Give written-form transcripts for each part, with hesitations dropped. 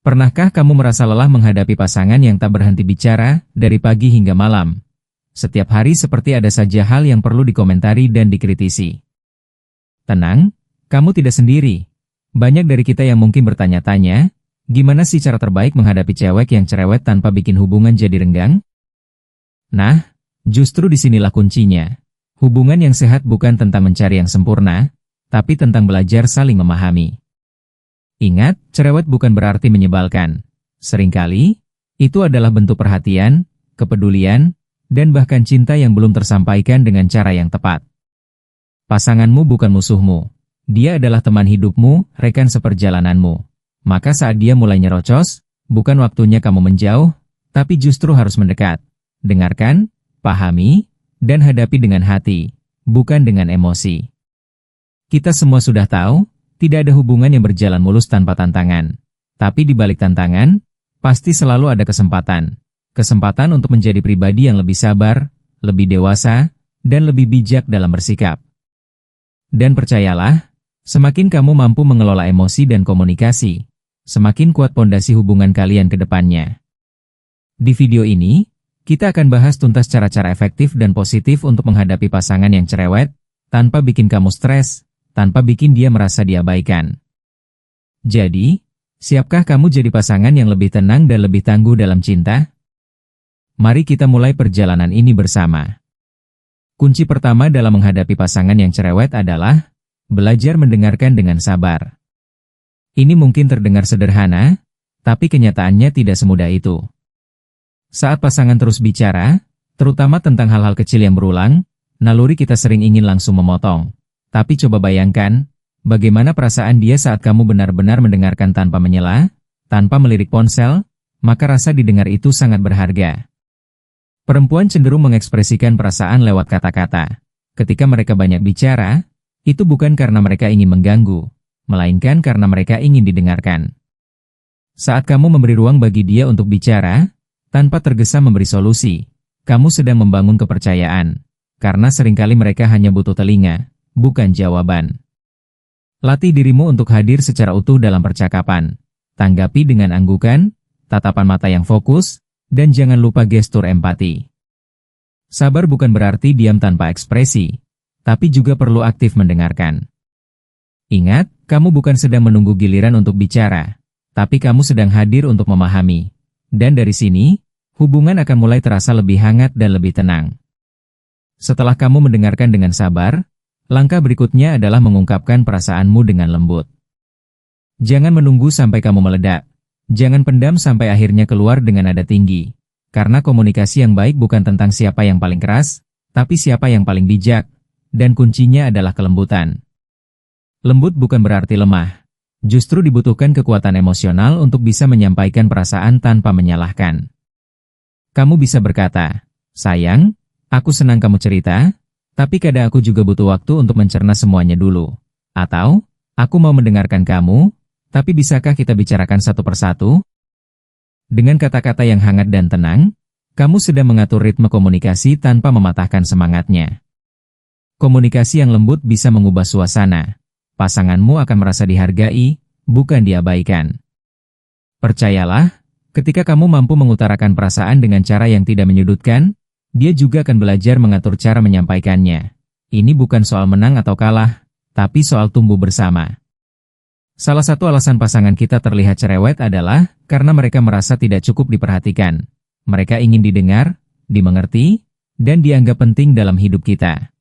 Pernahkah kamu merasa lelah menghadapi pasangan yang tak berhenti bicara, dari pagi hingga malam? Setiap hari seperti ada saja hal yang perlu dikomentari dan dikritisi. Tenang, kamu tidak sendiri. Banyak dari kita yang mungkin bertanya-tanya, gimana sih cara terbaik menghadapi cewek yang cerewet tanpa bikin hubungan jadi renggang? Nah, justru disinilah kuncinya. Hubungan yang sehat bukan tentang mencari yang sempurna, tapi tentang belajar saling memahami. Ingat, cerewet bukan berarti menyebalkan. Seringkali, itu adalah bentuk perhatian, kepedulian, dan bahkan cinta yang belum tersampaikan dengan cara yang tepat. Pasanganmu bukan musuhmu. Dia adalah teman hidupmu, rekan seperjalananmu. Maka saat dia mulai nyerocos, bukan waktunya kamu menjauh, tapi justru harus mendekat. Dengarkan, pahami, dan hadapi dengan hati, bukan dengan emosi. Kita semua sudah tahu, tidak ada hubungan yang berjalan mulus tanpa tantangan. Tapi di balik tantangan, pasti selalu ada kesempatan. Kesempatan untuk menjadi pribadi yang lebih sabar, lebih dewasa, dan lebih bijak dalam bersikap. Dan percayalah, semakin kamu mampu mengelola emosi dan komunikasi, semakin kuat pondasi hubungan kalian ke depannya. Di video ini, kita akan bahas tuntas cara-cara efektif dan positif untuk menghadapi pasangan yang cerewet, tanpa bikin kamu stres, tanpa bikin dia merasa diabaikan. Jadi, siapkah kamu jadi pasangan yang lebih tenang dan lebih tangguh dalam cinta? Mari kita mulai perjalanan ini bersama. Kunci pertama dalam menghadapi pasangan yang cerewet adalah belajar mendengarkan dengan sabar. Ini mungkin terdengar sederhana, tapi kenyataannya tidak semudah itu. Saat pasangan terus bicara, terutama tentang hal-hal kecil yang berulang, naluri kita sering ingin langsung memotong. Tapi coba bayangkan, bagaimana perasaan dia saat kamu benar-benar mendengarkan tanpa menyela, tanpa melirik ponsel, maka rasa didengar itu sangat berharga. Perempuan cenderung mengekspresikan perasaan lewat kata-kata. Ketika mereka banyak bicara, itu bukan karena mereka ingin mengganggu, melainkan karena mereka ingin didengarkan. Saat kamu memberi ruang bagi dia untuk bicara, tanpa tergesa memberi solusi, kamu sedang membangun kepercayaan, karena seringkali mereka hanya butuh telinga, bukan jawaban. Latih dirimu untuk hadir secara utuh dalam percakapan. Tanggapi dengan anggukan, tatapan mata yang fokus, dan jangan lupa gestur empati. Sabar bukan berarti diam tanpa ekspresi, tapi juga perlu aktif mendengarkan. Ingat, kamu bukan sedang menunggu giliran untuk bicara, tapi kamu sedang hadir untuk memahami. Dan dari sini, hubungan akan mulai terasa lebih hangat dan lebih tenang. Setelah kamu mendengarkan dengan sabar, langkah berikutnya adalah mengungkapkan perasaanmu dengan lembut. Jangan menunggu sampai kamu meledak. Jangan pendam sampai akhirnya keluar dengan nada tinggi. Karena komunikasi yang baik bukan tentang siapa yang paling keras, tapi siapa yang paling bijak. Dan kuncinya adalah kelembutan. Lembut bukan berarti lemah. Justru dibutuhkan kekuatan emosional untuk bisa menyampaikan perasaan tanpa menyalahkan. Kamu bisa berkata, "Sayang, aku senang kamu cerita, tapi kadang aku juga butuh waktu untuk mencerna semuanya dulu." Atau, "Aku mau mendengarkan kamu, tapi bisakah kita bicarakan satu persatu?" Dengan kata-kata yang hangat dan tenang, kamu sedang mengatur ritme komunikasi tanpa mematahkan semangatnya. Komunikasi yang lembut bisa mengubah suasana. Pasanganmu akan merasa dihargai, bukan diabaikan. Percayalah, ketika kamu mampu mengutarakan perasaan dengan cara yang tidak menyudutkan, dia juga akan belajar mengatur cara menyampaikannya. Ini bukan soal menang atau kalah, tapi soal tumbuh bersama. Salah satu alasan pasangan kita terlihat cerewet adalah karena mereka merasa tidak cukup diperhatikan. Mereka ingin didengar, dimengerti, dan dianggap penting dalam hidup kita.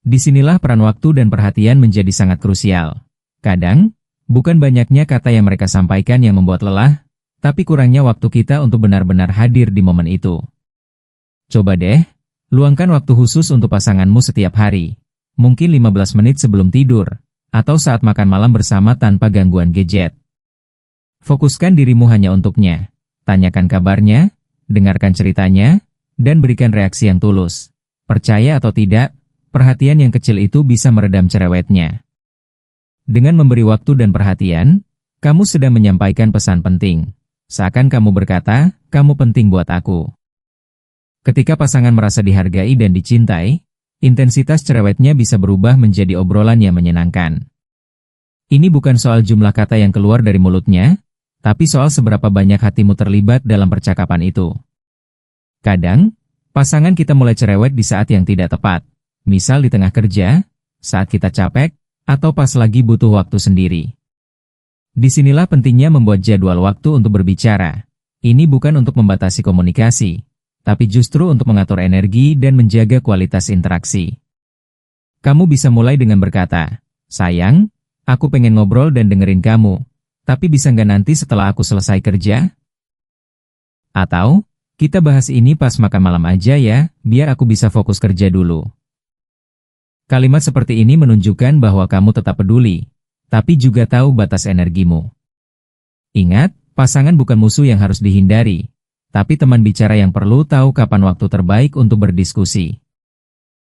Disinilah peran waktu dan perhatian menjadi sangat krusial. Kadang, bukan banyaknya kata yang mereka sampaikan yang membuat lelah, tapi kurangnya waktu kita untuk benar-benar hadir di momen itu. Coba deh, luangkan waktu khusus untuk pasanganmu setiap hari. Mungkin 15 menit sebelum tidur, atau saat makan malam bersama tanpa gangguan gadget. Fokuskan dirimu hanya untuknya. Tanyakan kabarnya, dengarkan ceritanya, dan berikan reaksi yang tulus. Percaya atau tidak, perhatian yang kecil itu bisa meredam cerewetnya. Dengan memberi waktu dan perhatian, kamu sedang menyampaikan pesan penting. Seakan kamu berkata, "Kamu penting buat aku." Ketika pasangan merasa dihargai dan dicintai, intensitas cerewetnya bisa berubah menjadi obrolan yang menyenangkan. Ini bukan soal jumlah kata yang keluar dari mulutnya, tapi soal seberapa banyak hatimu terlibat dalam percakapan itu. Kadang, pasangan kita mulai cerewet di saat yang tidak tepat, misal di tengah kerja, saat kita capek, atau pas lagi butuh waktu sendiri. Disinilah pentingnya membuat jadwal waktu untuk berbicara. Ini bukan untuk membatasi komunikasi, tapi justru untuk mengatur energi dan menjaga kualitas interaksi. Kamu bisa mulai dengan berkata, "Sayang, aku pengen ngobrol dan dengerin kamu, tapi bisa nggak nanti setelah aku selesai kerja?" Atau, "Kita bahas ini pas makan malam aja ya, biar aku bisa fokus kerja dulu." Kalimat seperti ini menunjukkan bahwa kamu tetap peduli, tapi juga tahu batas energimu. Ingat, pasangan bukan musuh yang harus dihindari, tapi teman bicara yang perlu tahu kapan waktu terbaik untuk berdiskusi.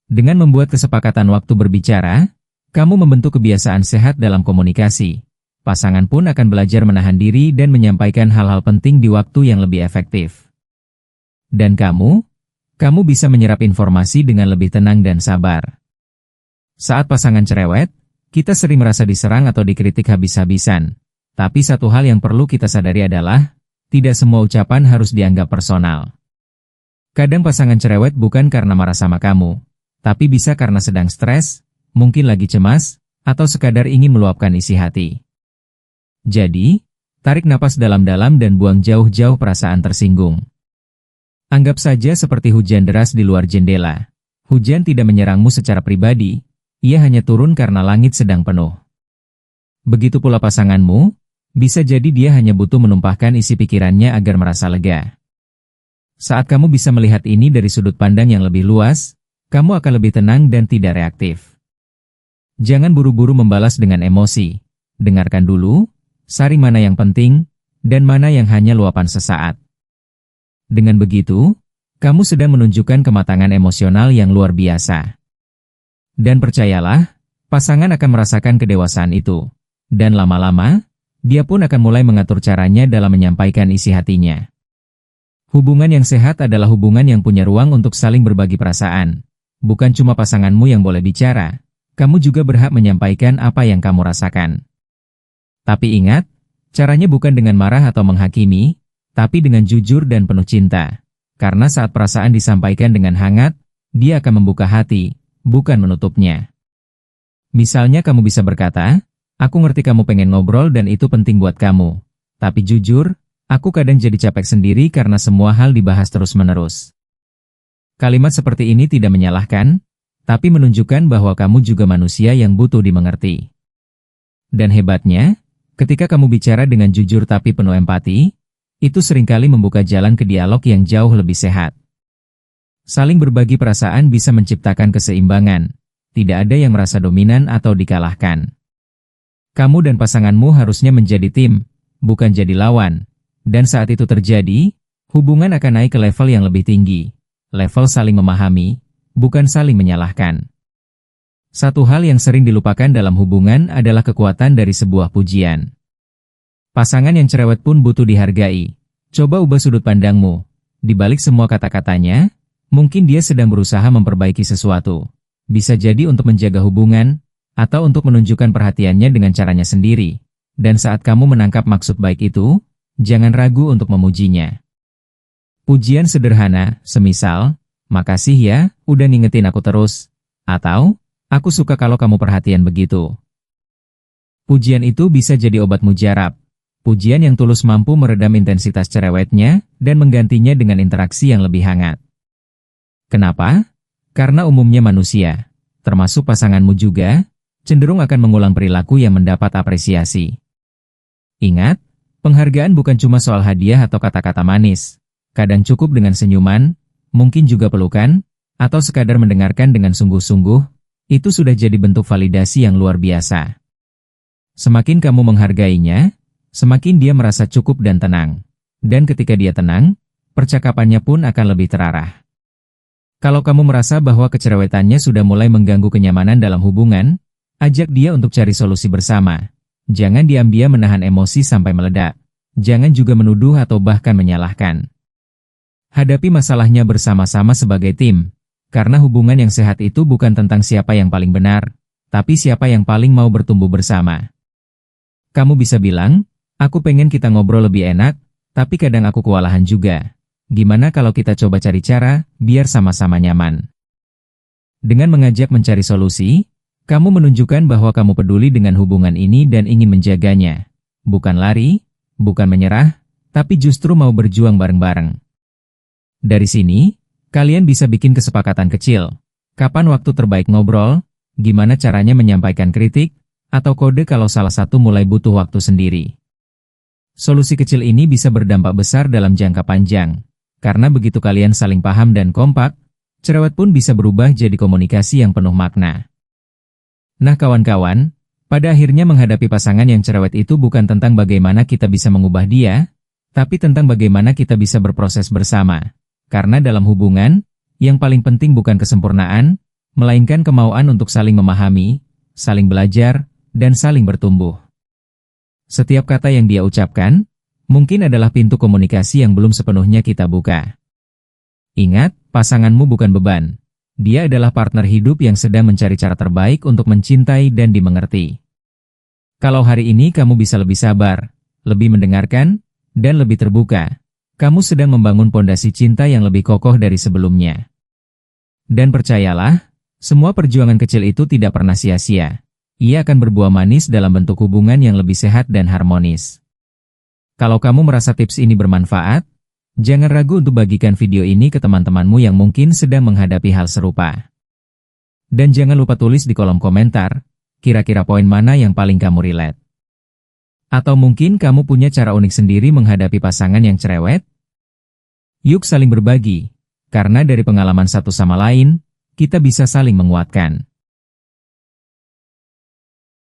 Dengan membuat kesepakatan waktu berbicara, kamu membentuk kebiasaan sehat dalam komunikasi. Pasangan pun akan belajar menahan diri dan menyampaikan hal-hal penting di waktu yang lebih efektif. Dan kamu bisa menyerap informasi dengan lebih tenang dan sabar. Saat pasangan cerewet, kita sering merasa diserang atau dikritik habis-habisan. Tapi satu hal yang perlu kita sadari adalah, tidak semua ucapan harus dianggap personal. Kadang pasangan cerewet bukan karena marah sama kamu, tapi bisa karena sedang stres, mungkin lagi cemas, atau sekadar ingin meluapkan isi hati. Jadi, tarik napas dalam-dalam dan buang jauh-jauh perasaan tersinggung. Anggap saja seperti hujan deras di luar jendela. Hujan tidak menyerangmu secara pribadi, ia hanya turun karena langit sedang penuh. Begitu pula pasanganmu, bisa jadi dia hanya butuh menumpahkan isi pikirannya agar merasa lega. Saat kamu bisa melihat ini dari sudut pandang yang lebih luas, kamu akan lebih tenang dan tidak reaktif. Jangan buru-buru membalas dengan emosi. Dengarkan dulu, saring mana yang penting, dan mana yang hanya luapan sesaat. Dengan begitu, kamu sedang menunjukkan kematangan emosional yang luar biasa. Dan percayalah, pasangan akan merasakan kedewasaan itu. Dan lama-lama, dia pun akan mulai mengatur caranya dalam menyampaikan isi hatinya. Hubungan yang sehat adalah hubungan yang punya ruang untuk saling berbagi perasaan. Bukan cuma pasanganmu yang boleh bicara, kamu juga berhak menyampaikan apa yang kamu rasakan. Tapi ingat, caranya bukan dengan marah atau menghakimi, tapi dengan jujur dan penuh cinta. Karena saat perasaan disampaikan dengan hangat, dia akan membuka hati, bukan menutupnya. Misalnya kamu bisa berkata, "Aku ngerti kamu pengen ngobrol dan itu penting buat kamu. Tapi jujur, aku kadang jadi capek sendiri karena semua hal dibahas terus-menerus." Kalimat seperti ini tidak menyalahkan, tapi menunjukkan bahwa kamu juga manusia yang butuh dimengerti. Dan hebatnya, ketika kamu bicara dengan jujur tapi penuh empati, itu seringkali membuka jalan ke dialog yang jauh lebih sehat. Saling berbagi perasaan bisa menciptakan keseimbangan. Tidak ada yang merasa dominan atau dikalahkan. Kamu dan pasanganmu harusnya menjadi tim, bukan jadi lawan. Dan saat itu terjadi, hubungan akan naik ke level yang lebih tinggi. Level saling memahami, bukan saling menyalahkan. Satu hal yang sering dilupakan dalam hubungan adalah kekuatan dari sebuah pujian. Pasangan yang cerewet pun butuh dihargai. Coba ubah sudut pandangmu. Di balik semua kata-katanya, mungkin dia sedang berusaha memperbaiki sesuatu. Bisa jadi untuk menjaga hubungan, atau untuk menunjukkan perhatiannya dengan caranya sendiri. Dan saat kamu menangkap maksud baik itu, jangan ragu untuk memujinya. Pujian sederhana, semisal, "Makasih ya, udah ngingetin aku terus." Atau, "Aku suka kalau kamu perhatian begitu." Pujian itu bisa jadi obat mujarab. Pujian yang tulus mampu meredam intensitas cerewetnya dan menggantinya dengan interaksi yang lebih hangat. Kenapa? Karena umumnya manusia, termasuk pasanganmu juga, cenderung akan mengulang perilaku yang mendapat apresiasi. Ingat, penghargaan bukan cuma soal hadiah atau kata-kata manis. Kadang cukup dengan senyuman, mungkin juga pelukan, atau sekadar mendengarkan dengan sungguh-sungguh, itu sudah jadi bentuk validasi yang luar biasa. Semakin kamu menghargainya, semakin dia merasa cukup dan tenang. Dan ketika dia tenang, percakapannya pun akan lebih terarah. Kalau kamu merasa bahwa kecerewetannya sudah mulai mengganggu kenyamanan dalam hubungan, ajak dia untuk cari solusi bersama. Jangan diam-diam menahan emosi sampai meledak. Jangan juga menuduh atau bahkan menyalahkan. Hadapi masalahnya bersama-sama sebagai tim, karena hubungan yang sehat itu bukan tentang siapa yang paling benar, tapi siapa yang paling mau bertumbuh bersama. Kamu bisa bilang, Aku pengen kita ngobrol lebih enak, tapi kadang aku kewalahan juga. Gimana kalau kita coba cari cara, biar sama-sama nyaman? Dengan mengajak mencari solusi, kamu menunjukkan bahwa kamu peduli dengan hubungan ini dan ingin menjaganya. Bukan lari, bukan menyerah, tapi justru mau berjuang bareng-bareng. Dari sini, kalian bisa bikin kesepakatan kecil. Kapan waktu terbaik ngobrol, gimana caranya menyampaikan kritik, atau kode kalau salah satu mulai butuh waktu sendiri. Solusi kecil ini bisa berdampak besar dalam jangka panjang. Karena begitu kalian saling paham dan kompak, cerewet pun bisa berubah jadi komunikasi yang penuh makna. Nah kawan-kawan, pada akhirnya menghadapi pasangan yang cerewet itu bukan tentang bagaimana kita bisa mengubah dia, tapi tentang bagaimana kita bisa berproses bersama. Karena dalam hubungan, yang paling penting bukan kesempurnaan, melainkan kemauan untuk saling memahami, saling belajar, dan saling bertumbuh. Setiap kata yang dia ucapkan, mungkin adalah pintu komunikasi yang belum sepenuhnya kita buka. Ingat, pasanganmu bukan beban. Dia adalah partner hidup yang sedang mencari cara terbaik untuk mencintai dan dimengerti. Kalau hari ini kamu bisa lebih sabar, lebih mendengarkan, dan lebih terbuka, kamu sedang membangun pondasi cinta yang lebih kokoh dari sebelumnya. Dan percayalah, semua perjuangan kecil itu tidak pernah sia-sia. Ia akan berbuah manis dalam bentuk hubungan yang lebih sehat dan harmonis. Kalau kamu merasa tips ini bermanfaat, jangan ragu untuk bagikan video ini ke teman-temanmu yang mungkin sedang menghadapi hal serupa. Dan jangan lupa tulis di kolom komentar, kira-kira poin mana yang paling kamu relate. Atau mungkin kamu punya cara unik sendiri menghadapi pasangan yang cerewet? Yuk saling berbagi, karena dari pengalaman satu sama lain, kita bisa saling menguatkan.